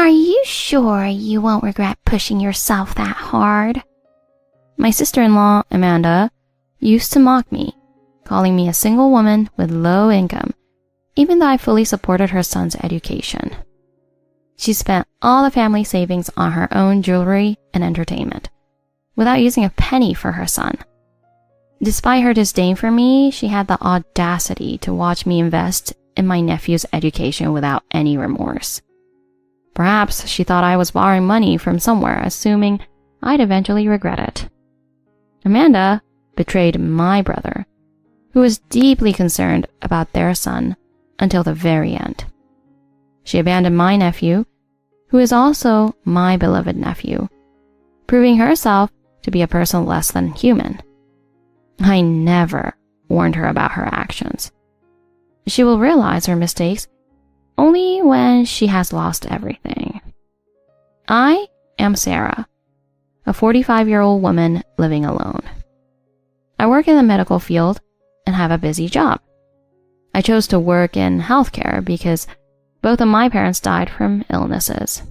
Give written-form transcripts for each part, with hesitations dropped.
Are you sure you won't regret pushing yourself that hard? My sister-in-law, Amanda, used to mock me, calling me a single woman with low income, even though I fully supported her son's education. She spent all the family savings on her own jewelry and entertainment, without using a penny for her son. Despite her disdain for me, she had the audacity to watch me invest in my nephew's education without any remorse. Perhaps she thought I was borrowing money from somewhere, assuming I'd eventually regret it. Amanda betrayed my brother, who was deeply concerned about their son until the very end. She abandoned my nephew, who is also my beloved nephew, proving herself to be a person less than human. I never warned her about her actions. She will realize her mistakes only when she has lost everything. I am Sarah, a 45-year-old woman living alone. I work in the medical field and have a busy job. I chose to work in healthcare because both of my parents died from illnesses.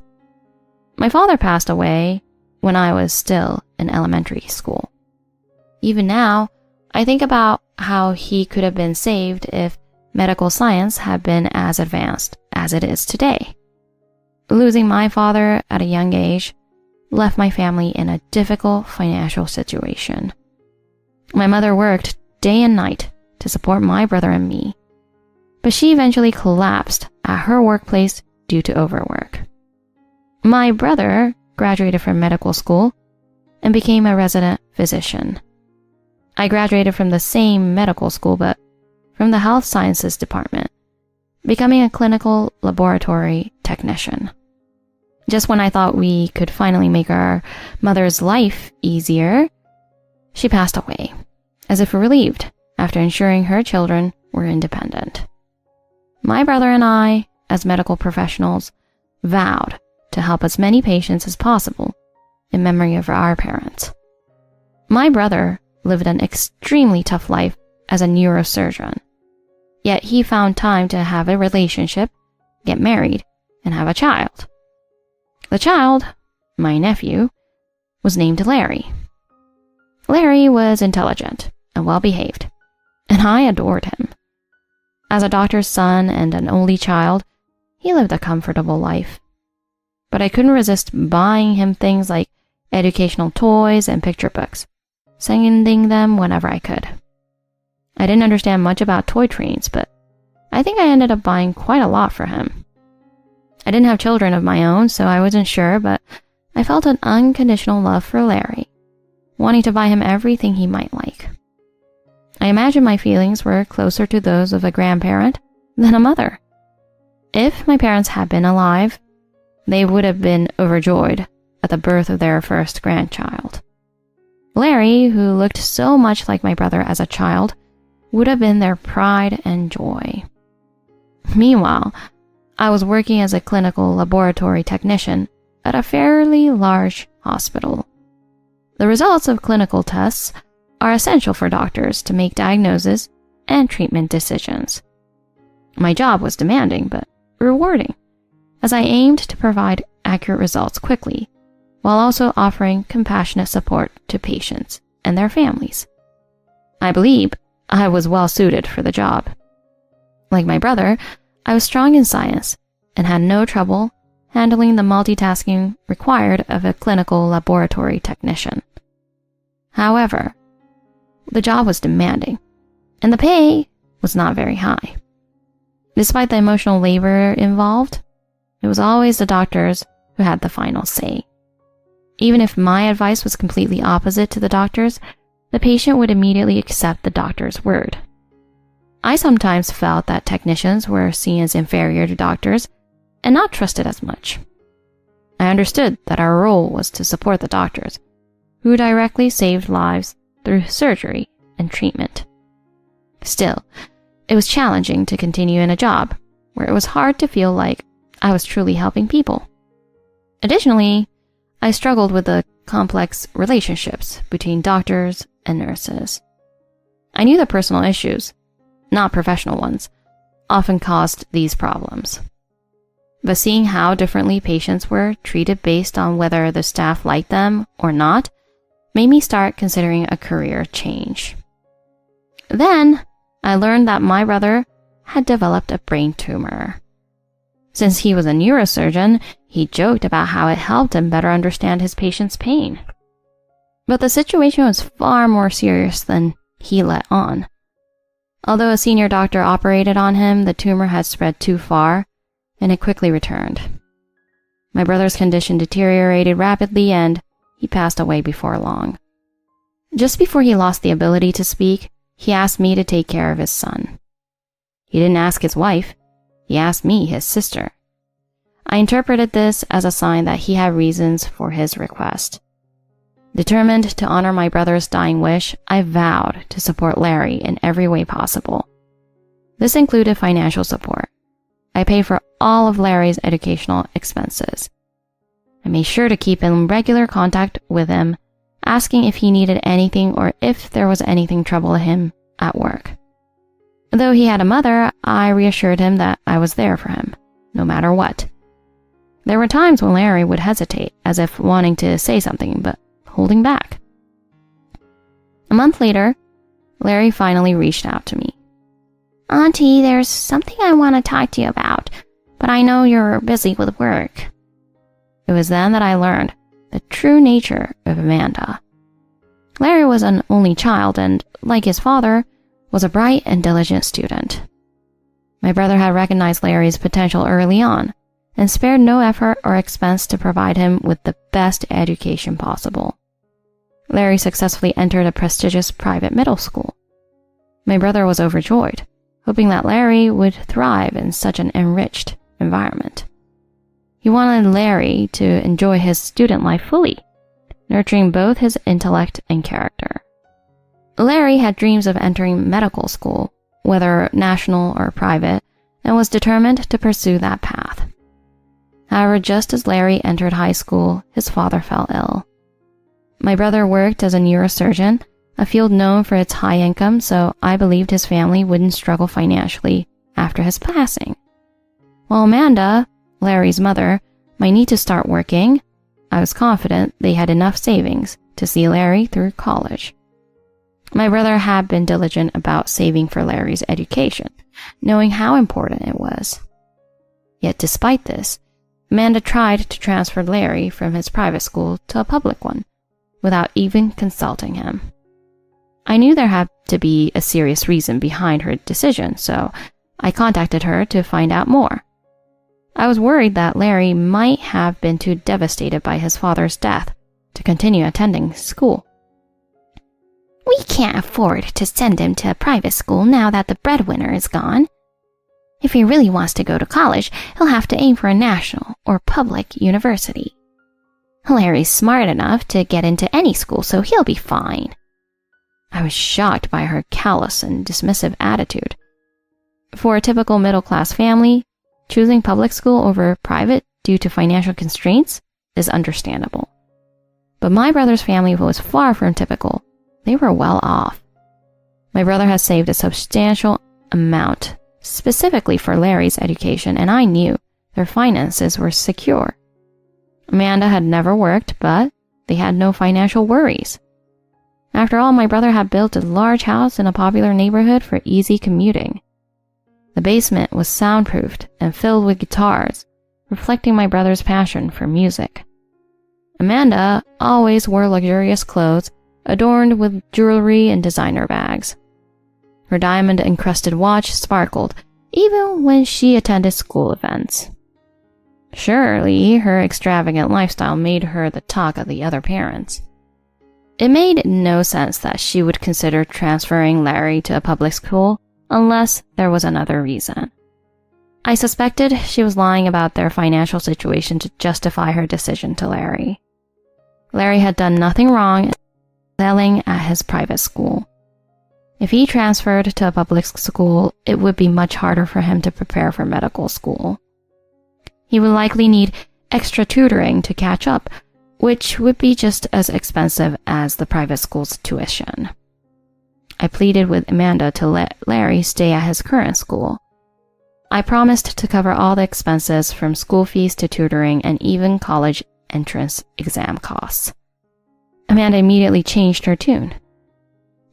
My father passed away when I was still in elementary school. Even now, I think about how he could have been saved if medical science had been as advanced as it is today. Losing my father at a young age left my family in a difficult financial situation. My mother worked day and night to support my brother and me, but she eventually collapsed at her workplace due to overwork. My brother graduated from medical school and became a resident physician. I graduated from the same medical school, but from the health sciences department, becoming a clinical laboratory technician. Just when I thought we could finally make our mother's life easier, she passed away, as if relieved after ensuring her children were independent. My brother and I, as medical professionals, vowed to help as many patients as possible in memory of our parents. My brother lived an extremely tough life as a neurosurgeon, yet he found time to have a relationship, get married, and have a child. The child, my nephew, was named Larry. Larry was intelligent and well-behaved, and I adored him. As a doctor's son and an only child, he lived a comfortable life. But I couldn't resist buying him things like educational toys and picture books, sending them whenever I could. I didn't understand much about toy trains, but I think I ended up buying quite a lot for him. I didn't have children of my own, so I wasn't sure, but I felt an unconditional love for Larry, wanting to buy him everything he might like. I imagine my feelings were closer to those of a grandparent than a mother. If my parents had been alive, they would have been overjoyed at the birth of their first grandchild. Larry, who looked so much like my brother as a child, would have been their pride and joy. Meanwhile, I was working as a clinical laboratory technician at a fairly large hospital. The results of clinical tests are essential for doctors to make diagnoses and treatment decisions. My job was demanding but rewarding, as I aimed to provide accurate results quickly, while also offering compassionate support to patients and their families. I believe I was well suited for the job. Like my brother, I was strong in science and had no trouble handling the multitasking required of a clinical laboratory technician. However, the job was demanding, and the pay was not very high. Despite the emotional labor involved, it was always the doctors who had the final say. Even if my advice was completely opposite to the doctor's, the patient would immediately accept the doctor's word. I sometimes felt that technicians were seen as inferior to doctors and not trusted as much. I understood that our role was to support the doctors, who directly saved lives through surgery and treatment. Still, it was challenging to continue in a job where it was hard to feel like I was truly helping people. Additionally, I struggled with the complex relationships between doctors and nurses. I knew that personal issues, not professional ones, often caused these problems. But seeing how differently patients were treated based on whether the staff liked them or not made me start considering a career change. Then, I learned that my brother had developed a brain tumor. Since he was a neurosurgeon, he joked about how it helped him better understand his patient's pain. But the situation was far more serious than he let on. Although a senior doctor operated on him, the tumor had spread too far, and it quickly returned. My brother's condition deteriorated rapidly, and he passed away before long. Just before he lost the ability to speak, he asked me to take care of his son. He didn't ask his wife, he asked me, his sister. I interpreted this as a sign that he had reasons for his request. Determined to honor my brother's dying wish, I vowed to support Larry in every way possible. This included financial support. I paid for all of Larry's educational expenses. I made sure to keep in regular contact with him, asking if he needed anything or if there was anything troubling him at work. Though he had a mother, I reassured him that I was there for him, no matter what. There were times when Larry would hesitate, as if wanting to say something, but holding back. A month later, Larry finally reached out to me. "Auntie, there's something I want to talk to you about, but I know you're busy with work." It was then that I learned the true nature of Amanda. Larry was an only child and, like his father, was a bright and diligent student. My brother had recognized Larry's potential early on and spared no effort or expense to provide him with the best education possible. Larry successfully entered a prestigious private middle school. My brother was overjoyed, hoping that Larry would thrive in such an enriched environment. He wanted Larry to enjoy his student life fully, nurturing both his intellect and character. Larry had dreams of entering medical school, whether national or private, and was determined to pursue that path. However, just as Larry entered high school, his father fell ill. My brother worked as a neurosurgeon, a field known for its high income, so I believed his family wouldn't struggle financially after his passing. While Amanda, Larry's mother, might need to start working, I was confident they had enough savings to see Larry through college. My brother had been diligent about saving for Larry's education, knowing how important it was. Yet despite this, Amanda tried to transfer Larry from his private school to a public one, without even consulting him. I knew there had to be a serious reason behind her decision, so I contacted her to find out more. I was worried that Larry might have been too devastated by his father's death to continue attending school. "We can't afford to send him to a private school now that the breadwinner is gone. If he really wants to go to college, he'll have to aim for a national or public university. Larry's smart enough to get into any school, so he'll be fine." I was shocked by her callous and dismissive attitude. For a typical middle-class family, choosing public school over private due to financial constraints is understandable. But my brother's family was far from typical. They were well off. My brother had saved a substantial amount specifically for Larry's education, and I knew their finances were secure. Amanda had never worked, but they had no financial worries. After all, my brother had built a large house in a popular neighborhood for easy commuting. The basement was soundproofed and filled with guitars, reflecting my brother's passion for music. Amanda always wore luxurious clothes adorned with jewelry and designer bags. Her diamond-encrusted watch sparkled even when she attended school events. Surely, her extravagant lifestyle made her the talk of the other parents. It made no sense that she would consider transferring Larry to a public school unless there was another reason. I suspected she was lying about their financial situation to justify her decision to Larry. Larry had done nothing wrong excelling at his private school. If he transferred to a public school, it would be much harder for him to prepare for medical school. He would likely need extra tutoring to catch up, which would be just as expensive as the private school's tuition. I pleaded with Amanda to let Larry stay at his current school. I promised to cover all the expenses from school fees to tutoring and even college entrance exam costs. Amanda immediately changed her tune.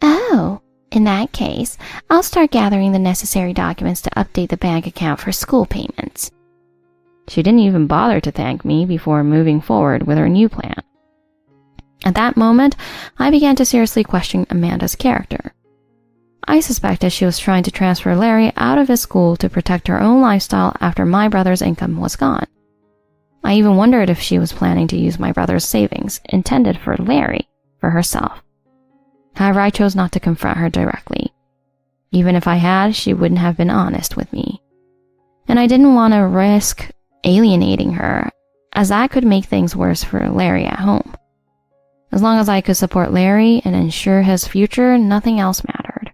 Oh, in that case, I'll start gathering the necessary documents to update the bank account for school payments. She didn't even bother to thank me before moving forward with her new plan. At that moment, I began to seriously question Amanda's character. I suspected she was trying to transfer Larry out of his school to protect her own lifestyle after my brother's income was gone. I even wondered if she was planning to use my brother's savings, intended for Larry, for herself. However, I chose not to confront her directly. Even if I had, she wouldn't have been honest with me. And I didn't want to risk alienating her, as that could make things worse for Larry at home. As long as I could support Larry and ensure his future, nothing else mattered.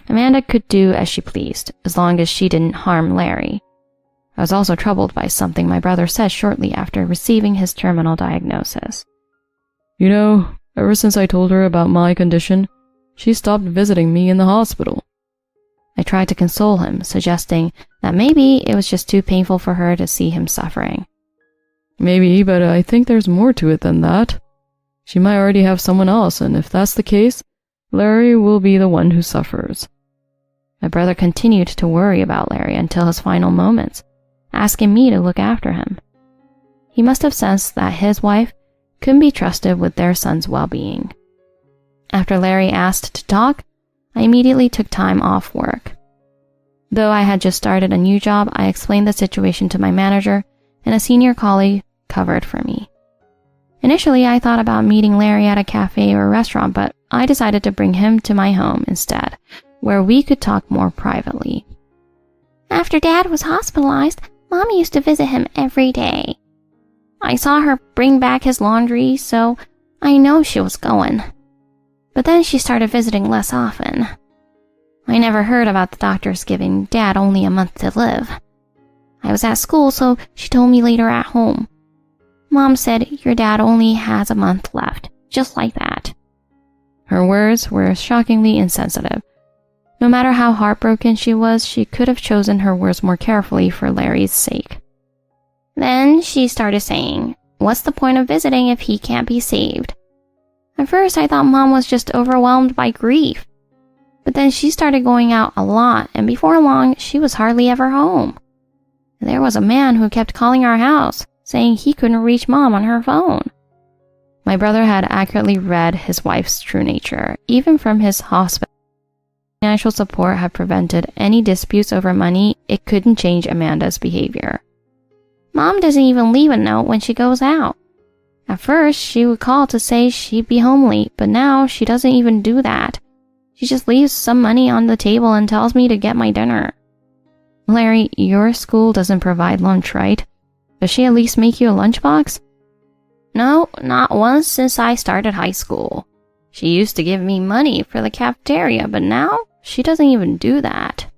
Amanda could do as she pleased, as long as she didn't harm Larry. I was also troubled by something my brother said shortly after receiving his terminal diagnosis. You know, ever since I told her about my condition, she stopped visiting me in the hospital. I tried to console him, suggesting that maybe it was just too painful for her to see him suffering. Maybe, but I think there's more to it than that. She might already have someone else, and if that's the case, Larry will be the one who suffers. My brother continued to worry about Larry until his final moments, asking me to look after him. He must have sensed that his wife couldn't be trusted with their son's well-being. After Larry asked to talk, I immediately took time off work. Though I had just started a new job, I explained the situation to my manager, and a senior colleague covered for me. Initially, I thought about meeting Larry at a cafe or restaurant, but I decided to bring him to my home instead, where we could talk more privately. After Dad was hospitalized, Mom used to visit him every day. I saw her bring back his laundry, so I know she was going. But then she started visiting less often. I never heard about the doctors giving Dad only a month to live. I was at school, so she told me later at home. Mom said your dad only has a month left, just like that. Her words were shockingly insensitive. No matter how heartbroken she was, she could have chosen her words more carefully for Larry's sake. Then she started saying, "What's the point of visiting if he can't be saved?" At first, I thought Mom was just overwhelmed by grief. But then she started going out a lot, and before long, she was hardly ever home. There was a man who kept calling our house, saying he couldn't reach Mom on her phone. My brother had accurately read his wife's true nature, even from his hospital. Financial support had prevented any disputes over money. It couldn't change Amanda's behavior. Mom doesn't even leave a note when she goes out. At first, she would call to say she'd be home late, but now she doesn't even do that. She just leaves some money on the table and tells me to get my dinner. Larry, your school doesn't provide lunch, right? Does she at least make you a lunchbox? No, not once since I started high school. She used to give me money for the cafeteria, but now she doesn't even do that.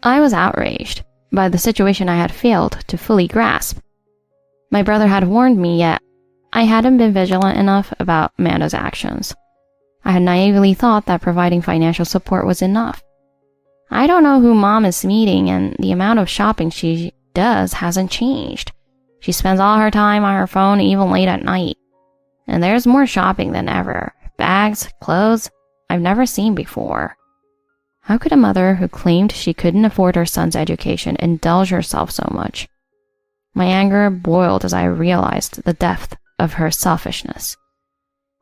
I was outraged by the situation I had failed to fully grasp. My brother had warned me, yet I hadn't been vigilant enough about Amanda's actions. I had naively thought that providing financial support was enough. I don't know who Mom is meeting, and the amount of shopping she does hasn't changed. She spends all her time on her phone, even late at night. And there's more shopping than ever. Bags, clothes, I've never seen before. How could a mother who claimed she couldn't afford her son's education indulge herself so much? My anger boiled as I realized the depth of her selfishness.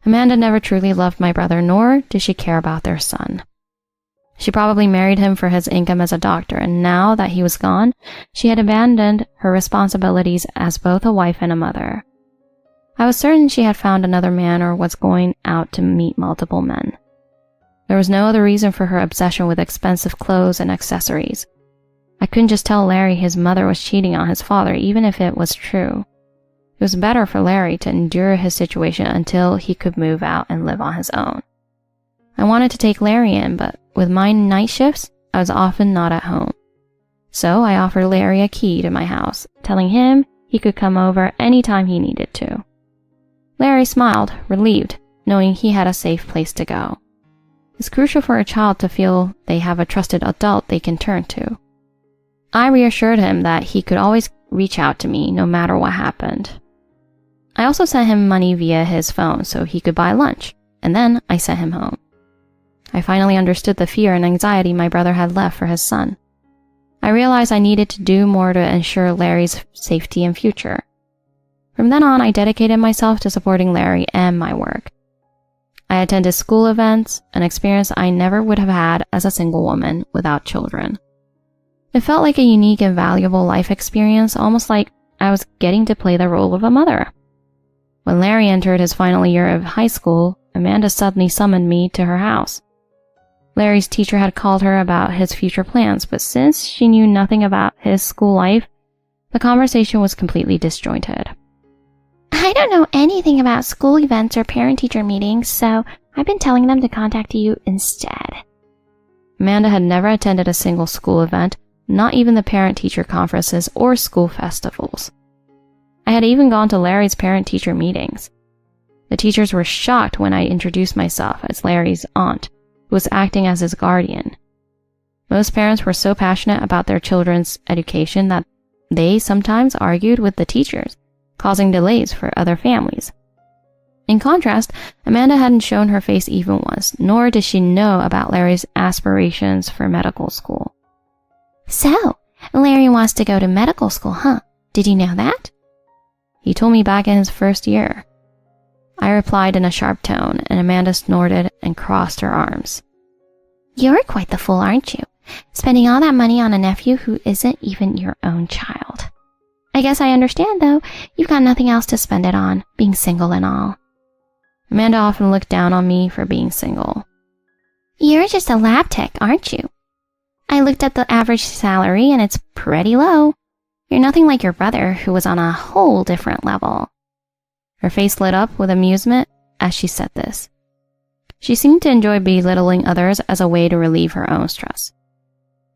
Amanda never truly loved my brother, nor did she care about their son. She probably married him for his income as a doctor, and now that he was gone, she had abandoned her responsibilities as both a wife and a mother. I was certain she had found another man or was going out to meet multiple men. There was no other reason for her obsession with expensive clothes and accessories. I couldn't just tell Larry his mother was cheating on his father, even if it was true. It was better for Larry to endure his situation until he could move out and live on his own. I wanted to take Larry in, but with my night shifts, I was often not at home. So I offered Larry a key to my house, telling him he could come over anytime he needed to. Larry smiled, relieved, knowing he had a safe place to go. It's crucial for a child to feel they have a trusted adult they can turn to. I reassured him that he could always reach out to me no matter what happened. I also sent him money via his phone so he could buy lunch, and then I sent him home. I finally understood the fear and anxiety my brother had left for his son. I realized I needed to do more to ensure Larry's safety and future. From then on, I dedicated myself to supporting Larry and my work. I attended school events, an experience I never would have had as a single woman without children. It felt like a unique and valuable life experience, almost like I was getting to play the role of a mother. When Larry entered his final year of high school, Amanda suddenly summoned me to her house. Larry's teacher had called her about his future plans, but since she knew nothing about his school life, the conversation was completely disjointed. I don't know anything about school events or parent-teacher meetings, so I've been telling them to contact you instead. Amanda had never attended a single school event, not even the parent-teacher conferences or school festivals. I had even gone to Larry's parent-teacher meetings. The teachers were shocked when I introduced myself as Larry's aunt, who was acting as his guardian. Most parents were so passionate about their children's education that they sometimes argued with the teachers, causing delays for other families. In contrast, Amanda hadn't shown her face even once, nor did she know about Larry's aspirations for medical school. So, Larry wants to go to medical school, huh? Did you know that? He told me back in his first year. I replied in a sharp tone, and Amanda snorted and crossed her arms. You're quite the fool, aren't you? Spending all that money on a nephew who isn't even your own child. I guess I understand, though. You've got nothing else to spend it on, being single and all. Amanda often looked down on me for being single. You're just a lab tech, aren't you? I looked at the average salary and it's pretty low. You're nothing like your brother, who was on a whole different level. Her face lit up with amusement as she said this. She seemed to enjoy belittling others as a way to relieve her own stress.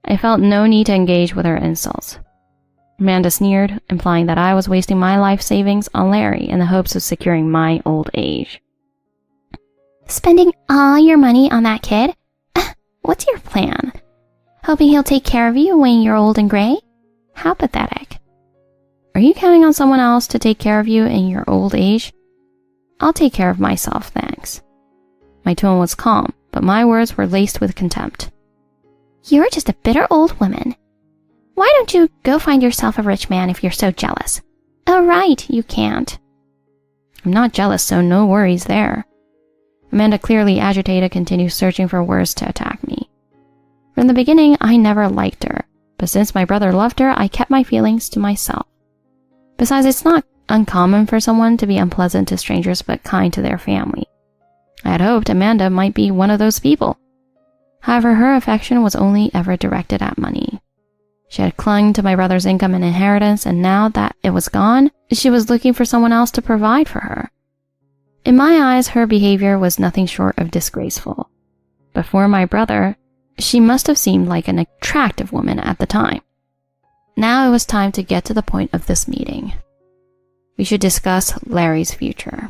I felt no need to engage with her insults. Amanda sneered, implying that I was wasting my life savings on Larry in the hopes of securing my old age. Spending all your money on that kid? What's your plan? Hoping he'll take care of you when you're old and gray? How pathetic. Are you counting on someone else to take care of you in your old age? I'll take care of myself, thanks. My tone was calm, but my words were laced with contempt. You're just a bitter old woman. Why don't you go find yourself a rich man if you're so jealous? Oh, right, you can't. I'm not jealous, so no worries there. Amanda, clearly agitated, continued searching for words to attack me. From the beginning, I never liked her, but since my brother loved her, I kept my feelings to myself. Besides, it's not uncommon for someone to be unpleasant to strangers but kind to their family. I had hoped Amanda might be one of those people. However, her affection was only ever directed at money. She had clung to my brother's income and inheritance, and now that it was gone, she was looking for someone else to provide for her. In my eyes, her behavior was nothing short of disgraceful. But for my brother, she must have seemed like an attractive woman at the time. Now it was time to get to the point of this meeting. We should discuss Larry's future,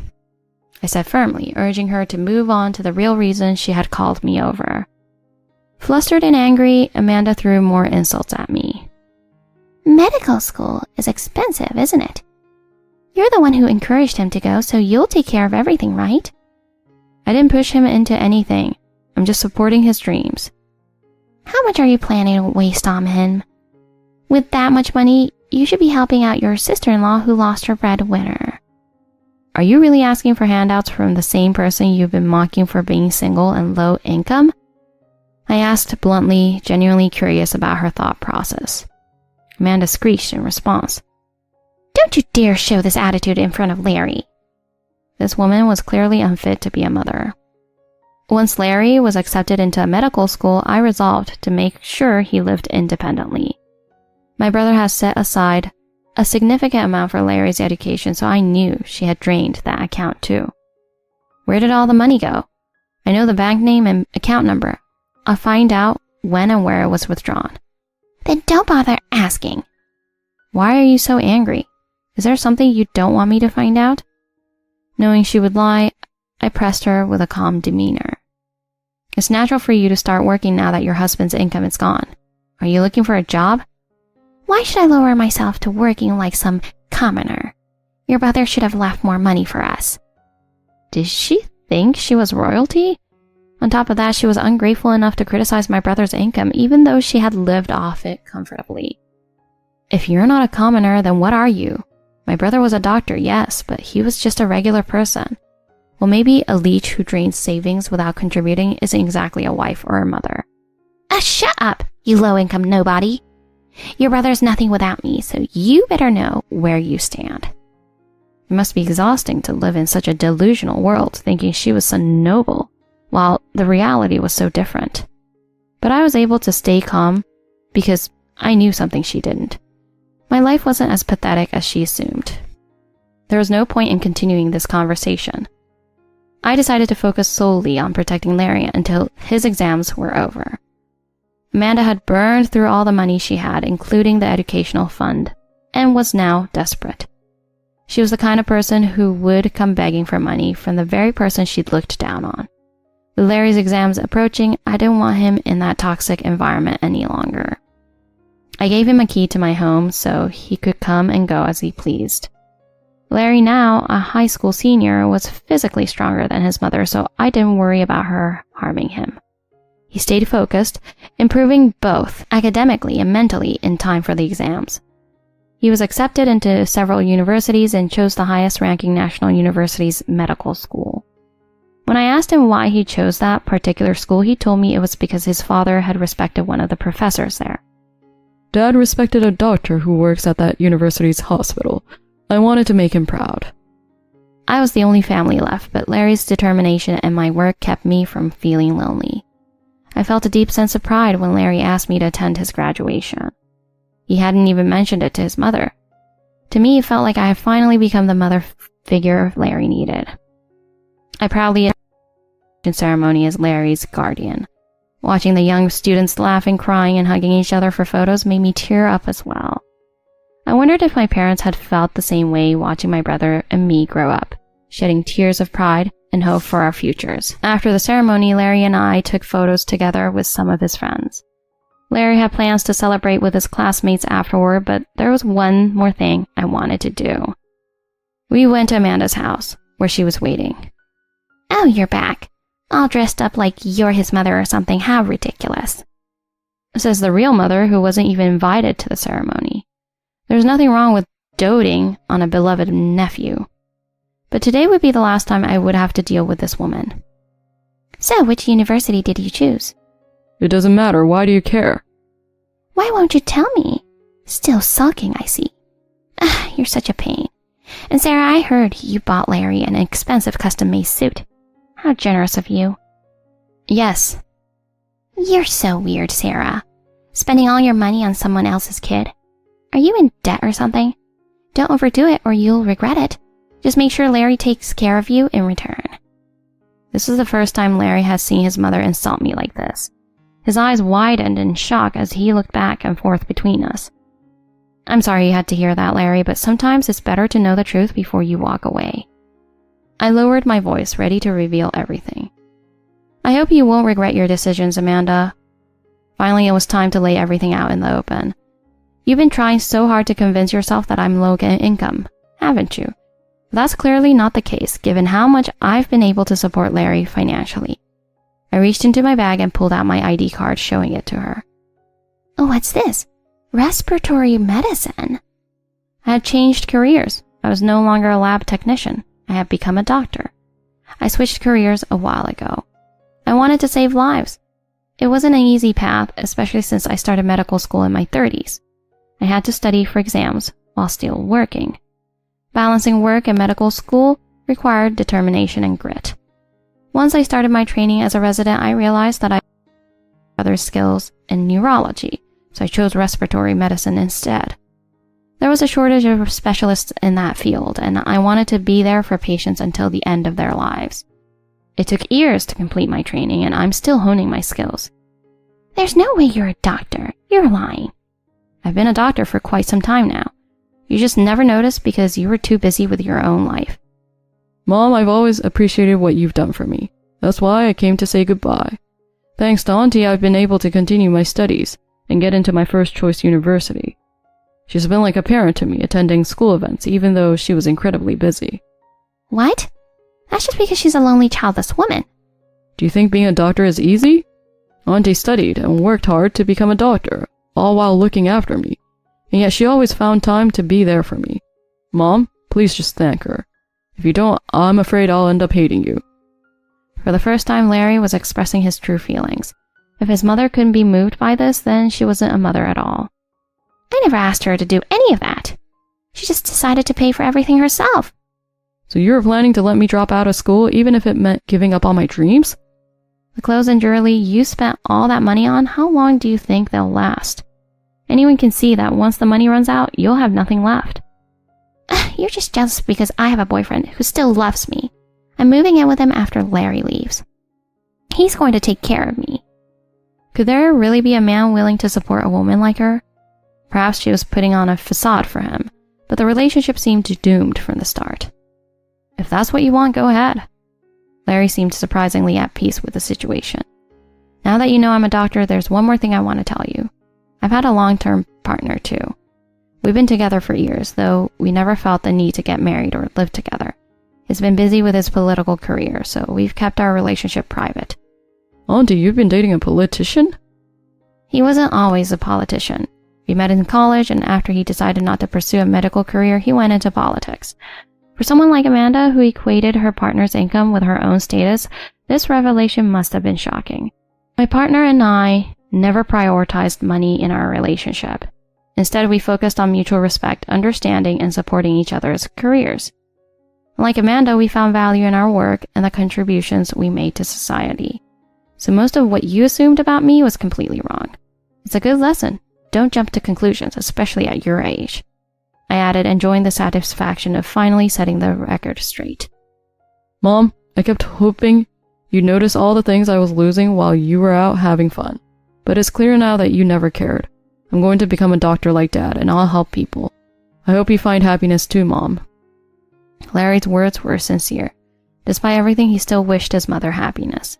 I said firmly, urging her to move on to the real reason she had called me over. Flustered and angry, Amanda threw more insults at me. Medical school is expensive, isn't it? You're the one who encouraged him to go, so you'll take care of everything, right? I didn't push him into anything. I'm just supporting his dreams. How much are you planning to waste on him? With that much money, you should be helping out your sister-in-law who lost her breadwinner. Are you really asking for handouts from the same person you've been mocking for being single and low income? I asked bluntly, genuinely curious about her thought process. Amanda screeched in response. Don't you dare show this attitude in front of Larry. This woman was clearly unfit to be a mother. Once Larry was accepted into a medical school, I resolved to make sure he lived independently. My brother had set aside a significant amount for Larry's education, so I knew she had drained that account too. Where did all the money go? I know the bank name and account number. I'll find out when and where it was withdrawn. Then don't bother asking. Why are you so angry? Is there something you don't want me to find out? Knowing she would lie, I pressed her with a calm demeanor. It's natural for you to start working now that your husband's income is gone. Are you looking for a job? Why should I lower myself to working like some commoner? Your brother should have left more money for us. Did she think she was royalty? On top of that, she was ungrateful enough to criticize my brother's income, even though she had lived off it comfortably. If you're not a commoner, then what are you? My brother was a doctor, yes, but he was just a regular person. Well, maybe a leech who drains savings without contributing isn't exactly a wife or a mother. Shut up, you low-income nobody. Your brother's nothing without me, so you better know where you stand. It must be exhausting to live in such a delusional world, thinking she was so noble, while the reality was so different. But I was able to stay calm because I knew something she didn't. My life wasn't as pathetic as she assumed. There was no point in continuing this conversation. I decided to focus solely on protecting Larry until his exams were over. Amanda had burned through all the money she had, including the educational fund, and was now desperate. She was the kind of person who would come begging for money from the very person she'd looked down on. With Larry's exams approaching, I didn't want him in that toxic environment any longer. I gave him a key to my home so he could come and go as he pleased. Larry, now a high school senior, was physically stronger than his mother, so I didn't worry about her harming him. He stayed focused, improving both academically and mentally in time for the exams. He was accepted into several universities and chose the highest-ranking national university's medical school. When I asked him why he chose that particular school, he told me it was because his father had respected one of the professors there. Dad respected a doctor who works at that university's hospital. I wanted to make him proud. I was the only family left, but Larry's determination and my work kept me from feeling lonely. I felt a deep sense of pride when Larry asked me to attend his graduation. He hadn't even mentioned it to his mother. To me, it felt like I had finally become the mother figure Larry needed. I proudly attended the ceremony as Larry's guardian. Watching the young students laughing, crying, and hugging each other for photos made me tear up as well. I wondered if my parents had felt the same way watching my brother and me grow up, shedding tears of pride and hope for our futures. After the ceremony, Larry and I took photos together with some of his friends. Larry had plans to celebrate with his classmates afterward, but there was one more thing I wanted to do. We went to Amanda's house, where she was waiting. Oh, you're back. All dressed up like you're his mother or something. How ridiculous. Says the real mother, who wasn't even invited to the ceremony. There's nothing wrong with doting on a beloved nephew. But today would be the last time I would have to deal with this woman. So, which university did you choose? It doesn't matter. Why do you care? Why won't you tell me? Still sulking, I see. You're such a pain. And Sarah, I heard you bought Larry an expensive custom-made suit. How generous of you. Yes. You're so weird, Sarah. Spending all your money on someone else's kid. Are you in debt or something? Don't overdo it or you'll regret it. Just make sure Larry takes care of you in return. This was the first time Larry had seen his mother insult me like this. His eyes widened in shock as he looked back and forth between us. I'm sorry you had to hear that, Larry, but sometimes it's better to know the truth before you walk away. I lowered my voice, ready to reveal everything. I hope you won't regret your decisions, Amanda. Finally, it was time to lay everything out in the open. You've been trying so hard to convince yourself that I'm low income, haven't you? That's clearly not the case, given how much I've been able to support Larry financially. I reached into my bag and pulled out my ID card, showing it to her. Oh, what's this? Respiratory medicine. I had changed careers. I was no longer a lab technician. I had become a doctor. I switched careers a while ago. I wanted to save lives. It wasn't an easy path, especially since I started medical school in my 30s. I had to study for exams while still working. Balancing work and medical school required determination and grit. Once I started my training as a resident, I realized that I had other skills in neurology, so I chose respiratory medicine instead. There was a shortage of specialists in that field, and I wanted to be there for patients until the end of their lives. It took years to complete my training, and I'm still honing my skills. There's no way you're a doctor. You're lying. I've been a doctor for quite some time now. You just never noticed because you were too busy with your own life. Mom, I've always appreciated what you've done for me. That's why I came to say goodbye. Thanks to Auntie, I've been able to continue my studies and get into my first choice university. She's been like a parent to me, attending school events, even though she was incredibly busy. What? That's just because she's a lonely, childless woman. Do you think being a doctor is easy? Auntie studied and worked hard to become a doctor, all while looking after me, and yet she always found time to be there for me. Mom, please just thank her. If you don't, I'm afraid I'll end up hating you. For the first time, Larry was expressing his true feelings. If his mother couldn't be moved by this, then she wasn't a mother at all. I never asked her to do any of that. She just decided to pay for everything herself. So you were planning to let me drop out of school even if it meant giving up on my dreams? The clothes and jewelry you spent all that money on, how long do you think they'll last? Anyone can see that once the money runs out, you'll have nothing left. You're just jealous because I have a boyfriend who still loves me. I'm moving in with him after Larry leaves. He's going to take care of me. Could there really be a man willing to support a woman like her? Perhaps she was putting on a facade for him, but the relationship seemed doomed from the start. If that's what you want, go ahead. Larry seemed surprisingly at peace with the situation. Now that you know I'm a doctor, there's one more thing I want to tell you. I've had a long-term partner too. We've been together for years, though we never felt the need to get married or live together. He's been busy with his political career, so we've kept our relationship private. Auntie, you've been dating a politician? He wasn't always a politician. We met in college, and after he decided not to pursue a medical career, he went into politics. For someone like Amanda, who equated her partner's income with her own status, this revelation must have been shocking. My partner and I never prioritized money in our relationship. Instead, we focused on mutual respect, understanding, and supporting each other's careers. Like Amanda, we found value in our work and the contributions we made to society. So most of what you assumed about me was completely wrong. It's a good lesson. Don't jump to conclusions, especially at your age. I added, enjoying the satisfaction of finally setting the record straight. Mom, I kept hoping you'd notice all the things I was losing while you were out having fun. But it's clear now that you never cared. I'm going to become a doctor like Dad, and I'll help people. I hope you find happiness too, Mom. Larry's words were sincere. Despite everything, he still wished his mother happiness.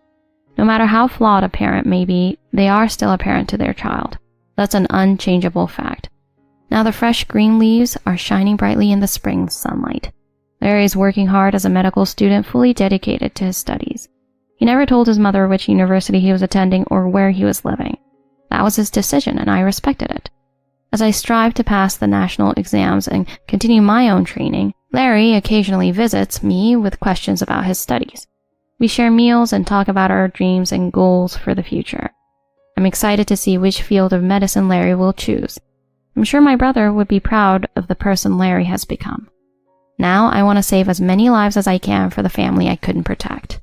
No matter how flawed a parent may be, they are still a parent to their child. That's an unchangeable fact. Now the fresh green leaves are shining brightly in the spring sunlight. Larry is working hard as a medical student, fully dedicated to his studies. He never told his mother which university he was attending or where he was living. That was his decision, and I respected it. As I strive to pass the national exams and continue my own training, Larry occasionally visits me with questions about his studies. We share meals and talk about our dreams and goals for the future. I'm excited to see which field of medicine Larry will choose. I'm sure my brother would be proud of the person Larry has become. Now I want to save as many lives as I can for the family I couldn't protect.